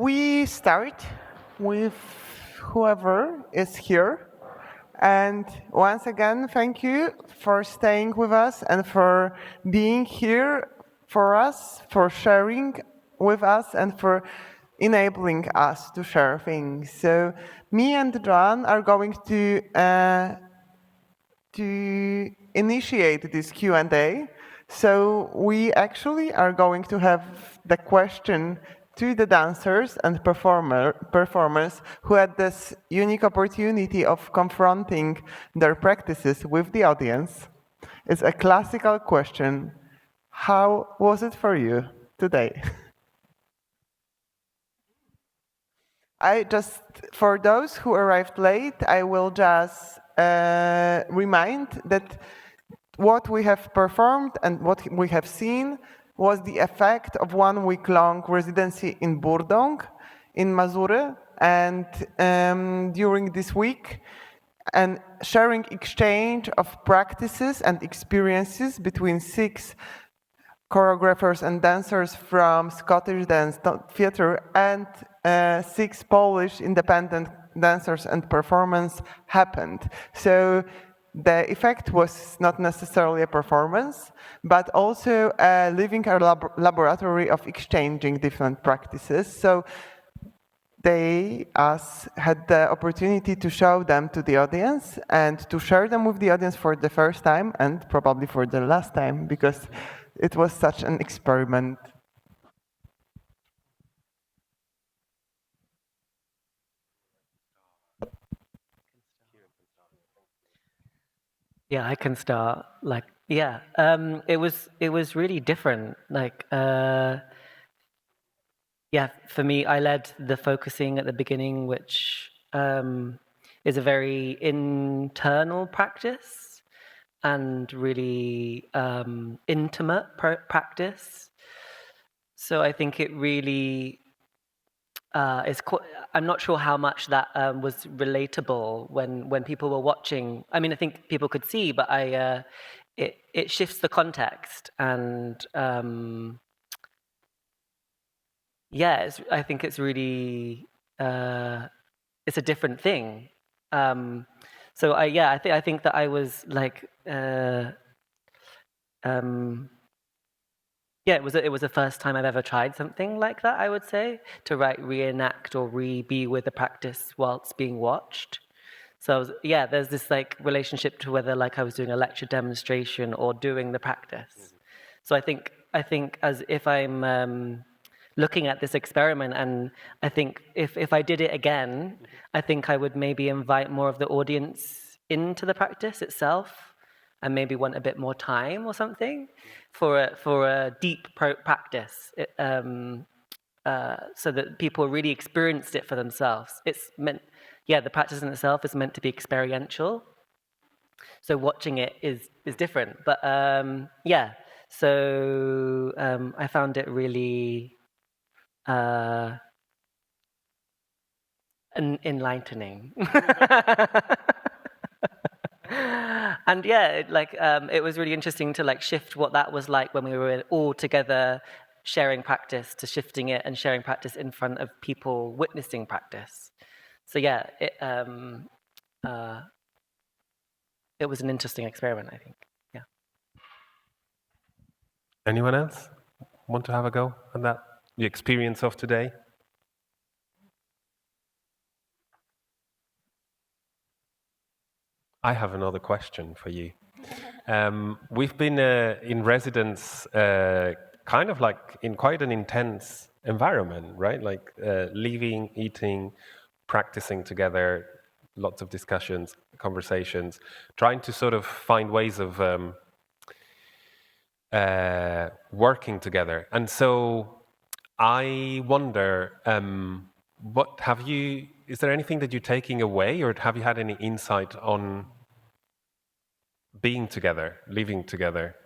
We start with whoever is here. And once again, thank you for staying with us and for being here for us, for sharing with us, and for enabling us to share things. So me and Joan are going to initiate this Q&A. So we actually are going to have the question to the dancers and performers who had this unique opportunity of confronting their practices with the audience. It's a classical question. How was it for you today? For those who arrived late, I will just remind that what we have performed and what we have seen was the effect of 1 week-long residency in Burdong, in Mazury, and during this week, and sharing exchange of practices and experiences between 6 choreographers and dancers from Scottish Dance Theatre and 6 Polish independent dancers and performance happened. So the effect was not necessarily a performance, but also a living laboratory of exchanging different practices. So us had the opportunity to show them to the audience and to share them with the audience for the first time and probably for the last time, because it was such an experiment. Yeah, I can start. It was really different. For me, I led the focusing at the beginning, which is a very internal practice and really intimate practice. So I think it really I'm not sure how much that was relatable when people were watching. I mean, I think people could see, but it shifts the context, and I think it's really it's a different thing. I think that I was it was the first time I've ever tried something like that, I would say, to reenact or be with the practice whilst being watched. So there's this relationship to whether I was doing a lecture demonstration or doing the practice. So I think as if I'm looking at this experiment, and I think if I did it again, I think I would maybe invite more of the audience into the practice itself, and maybe want a bit more time or something for a deep practice, so that people really experienced it for themselves. It's meant, the practice in itself is meant to be experiential. So watching it is different, but So I found it really enlightening. And it was really interesting to shift what that was like when we were all together sharing practice, to shifting it and sharing practice in front of people witnessing practice. So it was an interesting experiment, I think. Yeah. Anyone else want to have a go on that? The experience of today? I have another question for you. We've been in residence kind of in quite an intense environment, right? Leaving, eating, practicing together, lots of discussions, conversations, trying to sort of find ways of working together. And so I wonder, is there anything that you're taking away, or have you had any insight on being together, living together?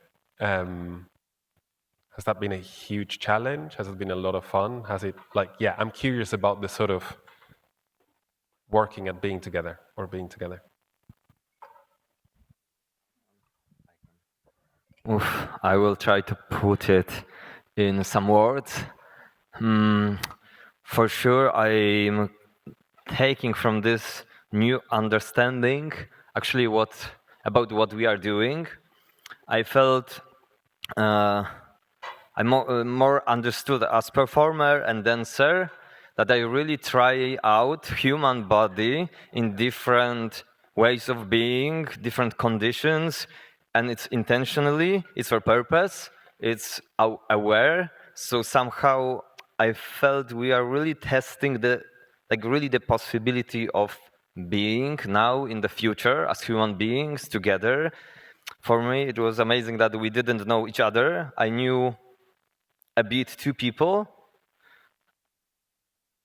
Has that been a huge challenge? Has it been a lot of fun? I'm curious about the sort of working at being together or being together. I will try to put it in some words. for sure I'm taking from this new understanding actually about what we are doing. I felt I more understood as performer and dancer that I really try out human body in different ways of being, different conditions, and it's intentionally, it's for purpose, it's aware. So somehow I felt we are really testing the possibility of being now in the future as human beings together. For me, it was amazing that we didn't know each other. I knew a bit two people,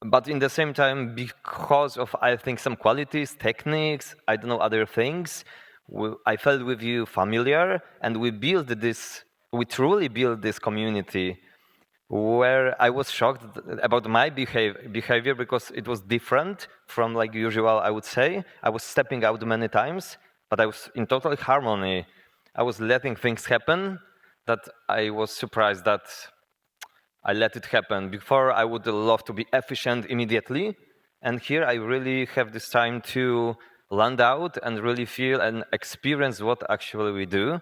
but in the same time, because of, I think, some qualities, techniques, I don't know, other things, I felt with you familiar, and we truly built this community where I was shocked about my behavior because it was different from like usual, I would say. I was stepping out many times, but I was in total harmony. I was letting things happen that I was surprised that I let it happen. Before, I would love to be efficient immediately. And here I really have this time to land out and really feel and experience what actually we do.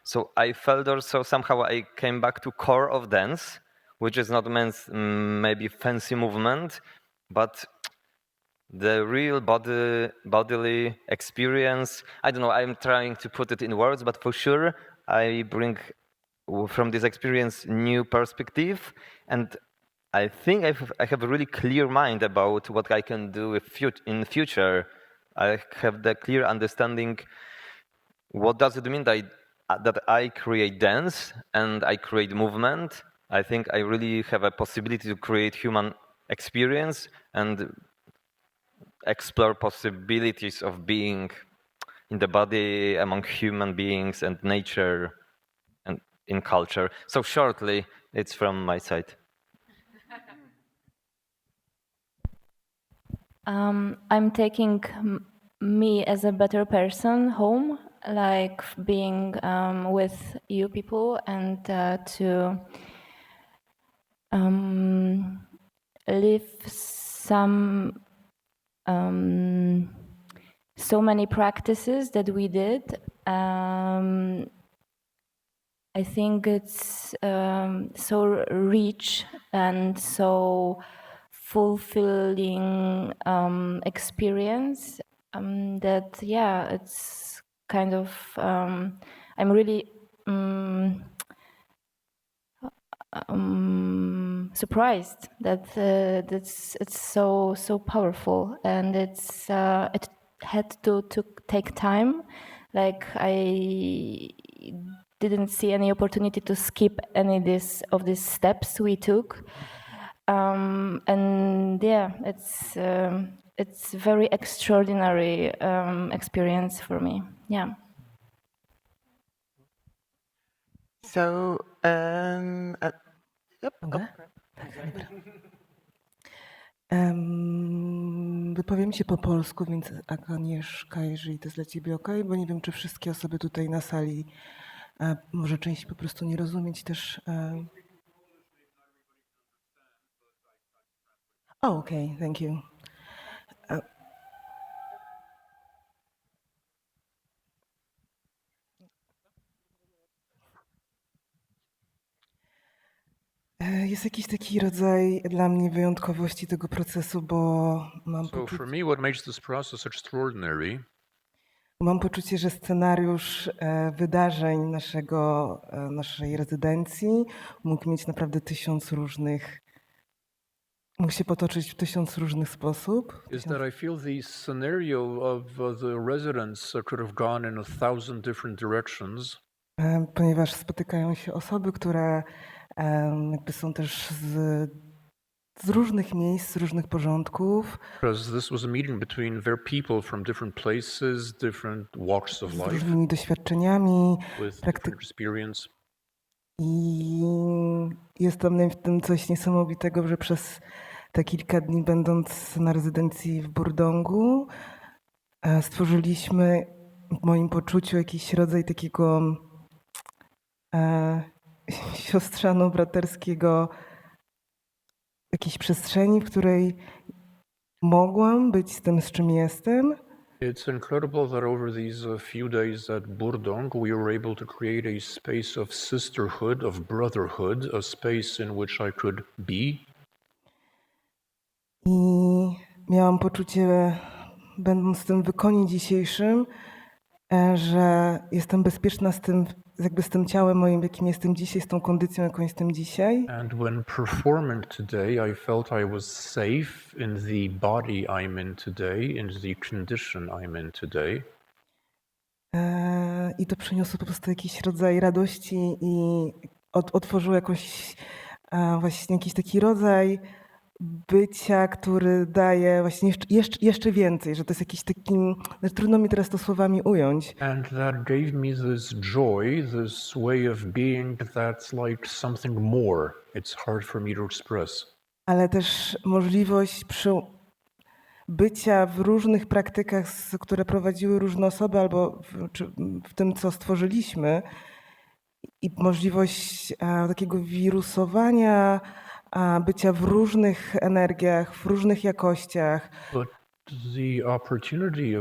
So I felt also somehow I came back to core of dance, which is not maybe fancy movement, but the real bodily experience. I don't know, I'm trying to put it in words, but for sure I bring from this experience new perspective, and I think I have a really clear mind about what I can do in future. I have the clear understanding what does it mean that I create dance and I create movement. I think I really have a possibility to create human experience and explore possibilities of being in the body among human beings and nature and in culture. So shortly, it's from my side. I'm taking me as a better person home, like being with you people and to live some so many practices that we did. I think it's so rich and so fulfilling experience that, yeah, it's kind of, I'm really surprised that it's so powerful, and it had to take time. Like I didn't see any opportunity to skip any of these steps we took, and yeah, it's very extraordinary experience for me. Yeah. So, yep. Mogę? Tak, dobra. Wypowiem się po polsku, więc Agnieszka, jeżeli to jest dla ciebie okej, bo nie wiem, czy wszystkie osoby tutaj na sali, może część po prostu nie rozumieć też. Okay, thank you. Jest jakiś taki rodzaj dla mnie wyjątkowości tego procesu, bo mam poczucie... For me, what makes this process extraordinary Mam poczucie, że scenariusz wydarzeń naszej rezydencji mógł mieć naprawdę 1000 różnych, mógł się potoczyć w 1000 różnych sposób. is that I feel the scenario of the residence could have gone in 1000 different directions. Ponieważ spotykają się osoby, które jakby są też z różnych miejsc, z różnych porządków. Because this was a meeting between their people from different places, different walks of Z life, różnymi doświadczeniami, with different experience. I jest dla mnie w tym coś niesamowitego, że przez te kilka dni, będąc na rezydencji w Burdongu, stworzyliśmy w moim poczuciu jakiś rodzaj takiego siostrzano-braterskiego jakiejś przestrzeni, w której mogłam być z tym, z czym jestem. It's incredible that over these few days at Burdong, we were able to create a space of sisterhood, of brotherhood, a space in which I could be. I miałam poczucie, będąc w tym wykonie dzisiejszym, że jestem bezpieczna z tym, jakby z tym ciałem moim, jakim jestem dzisiaj, z tą kondycją, jaką jestem dzisiaj. And when performing today, I felt I was safe in the body I'm in today, in the condition I'm in today. I to przyniosło po prostu jakiś rodzaj radości i otworzyło właśnie jakiś taki rodzaj bycia, który daje właśnie jeszcze więcej, że to jest jakiś taki, trudno mi teraz to słowami ująć. And that gave me this joy, this way of being that's like something more. It's hard for me to express. Ale też możliwość bycia w różnych praktykach, które prowadziły różne osoby, albo w tym, co stworzyliśmy, i możliwość takiego wirusowania, bycia w różnych energiach, w różnych jakościach. But the opportunity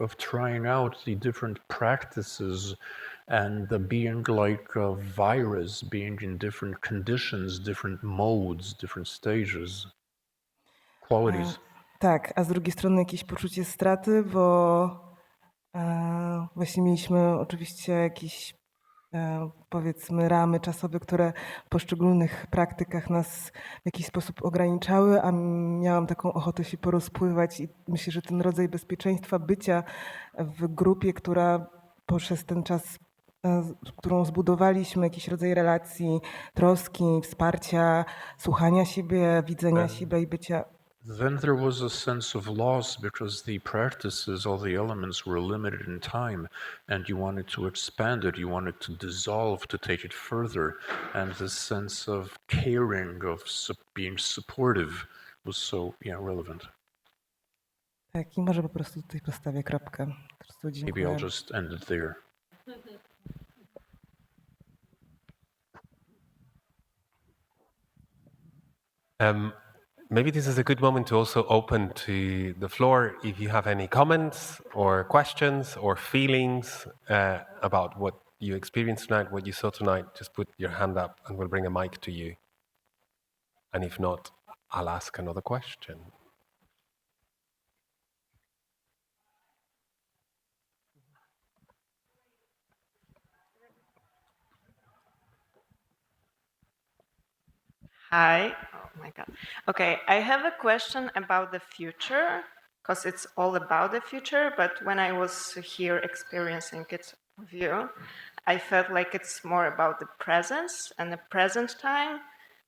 of trying out the different practices and the being like a virus, being in different conditions, different modes, different stages, qualities. Tak, a z drugiej strony jakieś poczucie straty, bo właśnie mieliśmy oczywiście jakieś powiedzmy ramy czasowe, które w poszczególnych praktykach nas w jakiś sposób ograniczały, a miałam taką ochotę się porozpływać i myślę, że ten rodzaj bezpieczeństwa bycia w grupie, która poprzez ten czas, którą zbudowaliśmy, jakiś rodzaj relacji, troski, wsparcia, słuchania siebie, widzenia siebie i bycia. Then there was a sense of loss because the practices, all the elements were limited in time, and you wanted to expand it, you wanted to dissolve, to take it further. And this sense of caring, of being supportive was so relevant. Tak, i może po prostu tutaj postawię kropkę. Po prostu Maybe dziękuję. I'll just end it there. Maybe this is a good moment to also open to the floor if you have any comments or questions or feelings about what you experienced tonight, what you saw tonight. Just put your hand up and we'll bring a mic to you. And if not, I'll ask another question. Hi. Oh my God. Okay, I have a question about the future, because it's all about the future, but when I was here experiencing it with you, I felt like it's more about the presence and the present time.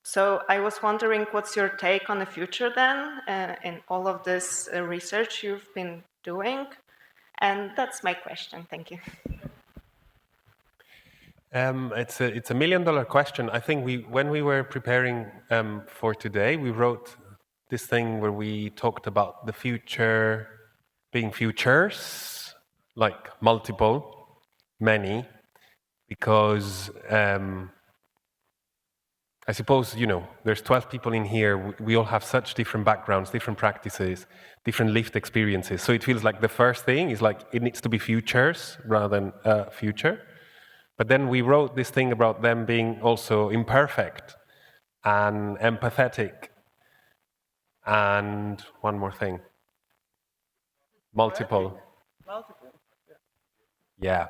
So I was wondering, what's your take on the future then, in all of this research you've been doing? And that's my question. Thank you. It's a $1 million question. I think when we were preparing for today, we wrote this thing where we talked about the future being futures, like multiple, many, because I suppose, there's 12 people in here. We all have such different backgrounds, different practices, different lived experiences. So it feels like the first thing is like it needs to be futures rather than future. But then we wrote this thing about them being also imperfect and empathetic. And one more thing. Multiple. Yeah.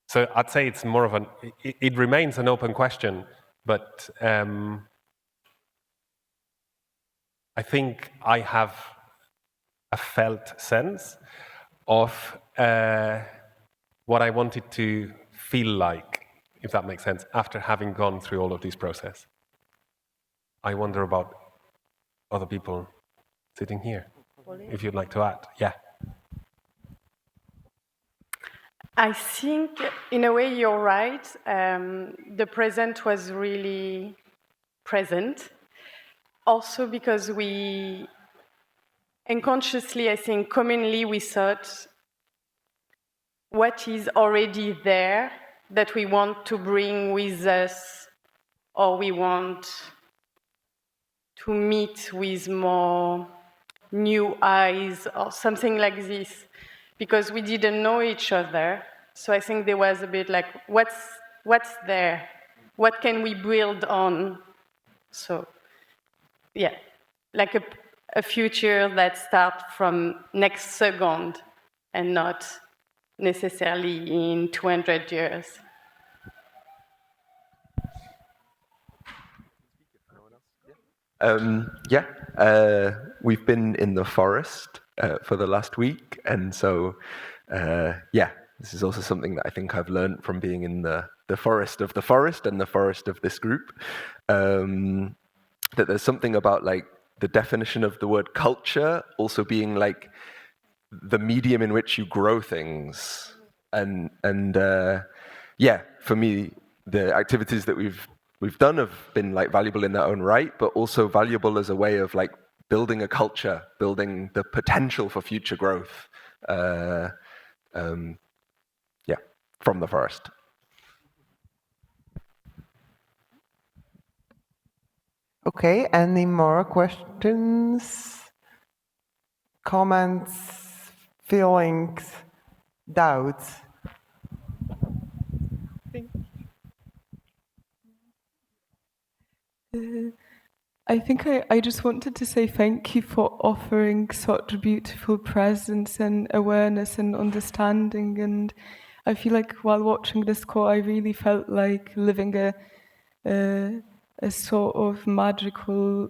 So I'd say it's more of it remains an open question, but I think I have a felt sense of what I wanted to feel like, if that makes sense, after having gone through all of this process. I wonder about other people sitting here, if you'd like to add. Yeah. I think, in a way, you're right. The present was really present. Also because we, unconsciously, I think, commonly we thought what is already there that we want to bring with us, or we want to meet with more new eyes or something like this, because we didn't know each other. So I think there was a bit like, what's there? What can we build on? So, yeah, like a future that starts from next second and not necessarily in 200 years. We've been in the forest for the last week, and so this is also something that I think I've learned from being in the forest of the forest and the forest of this group. That there's something about like the definition of the word culture also being like the medium in which you grow things, and for me the activities that we've done have been like valuable in their own right, but also valuable as a way of like building a culture, building the potential for future growth. From the forest. Okay, any more questions, comments, feelings, doubts? I think I just wanted to say thank you for offering such a beautiful presence and awareness and understanding. And I feel like while watching this call, I really felt like living a sort of magical,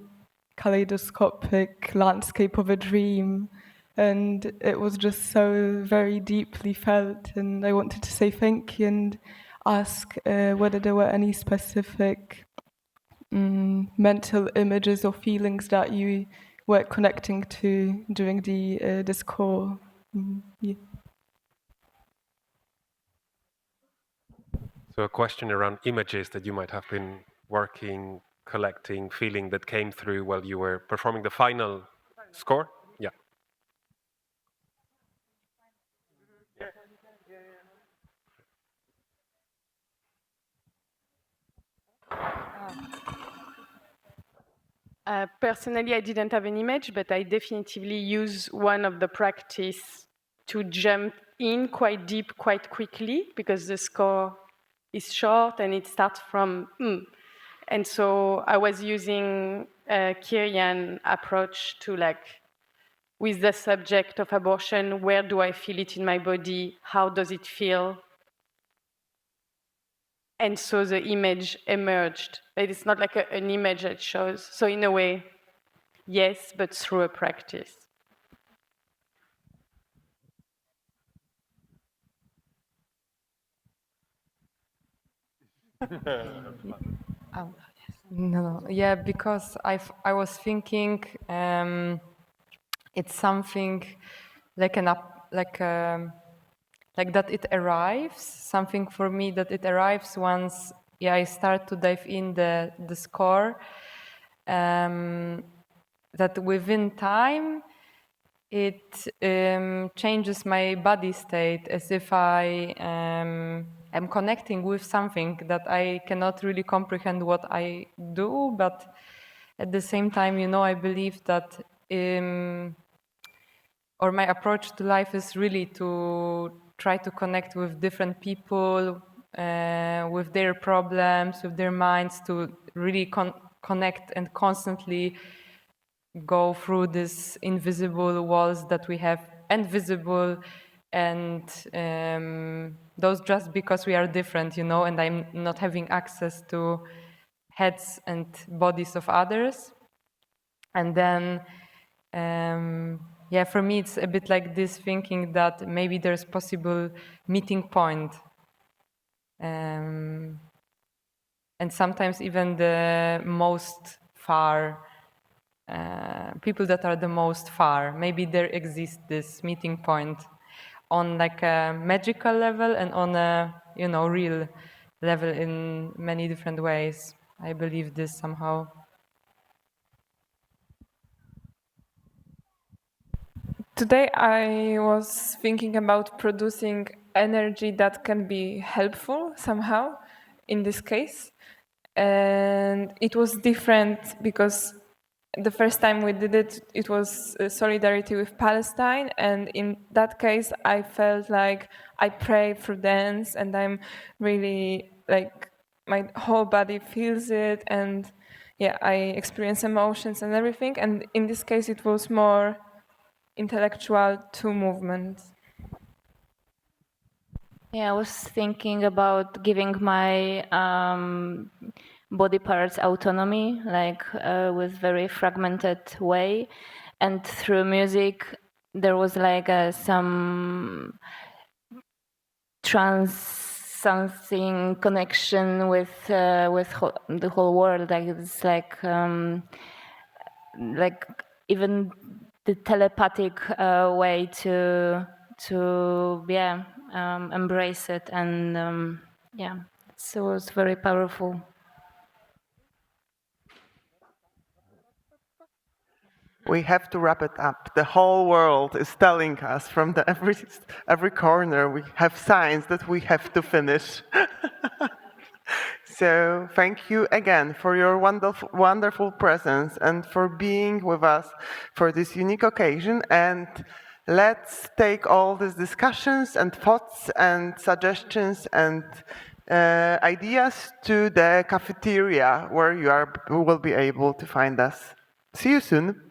kaleidoscopic landscape of a dream. And it was just so very deeply felt. And I wanted to say thank you and ask whether there were any specific mental images or feelings that you were connecting to during this call. Yeah. So a question around images that you might have been working, collecting, feeling that came through while you were performing the final score? Yeah. Personally, I didn't have an image, but I definitively use one of the practice to jump in quite deep, quite quickly, because the score is short and it starts from And so I was using a Kieran approach to like, with the subject of abortion, where do I feel it in my body? How does it feel? And so the image emerged. But it's not like an image that shows. So in a way, yes, but through a practice. Yeah, because I was thinking it's something like like that it arrives, something for me that it arrives once I start to dive in the score, that within time it changes my body state, as if I am connecting with something that I cannot really comprehend what I do, but at the same time, I believe that or my approach to life is really to try to connect with different people, with their problems, with their minds, to really connect and constantly go through these invisible walls that we have, and visible, and those just because we are different, and I'm not having access to heads and bodies of others. And then, for me, it's a bit like this, thinking that maybe there's possible meeting point. And sometimes even the most far people that are the most far, maybe there exists this meeting point on like a magical level and on a real level in many different ways. I believe this somehow. Today I was thinking about producing energy that can be helpful somehow in this case, and it was different because the first time we did it, it was solidarity with Palestine, and in that case, I felt like I pray for dance, and I'm really like my whole body feels it, and yeah, I experience emotions and everything. And in this case, it was more intellectual to movements. Yeah, I was thinking about giving my body parts autonomy, like with very fragmented way, and through music there was like some something connection with the whole world. Like it's like even the telepathic way to embrace it, and yeah, so it was very powerful. We have to wrap it up. The whole world is telling us from every corner. We have signs that we have to finish. So thank you again for your wonderful presence and for being with us for this unique occasion. And let's take all these discussions and thoughts and suggestions and ideas to the cafeteria where you will be able to find us. See you soon.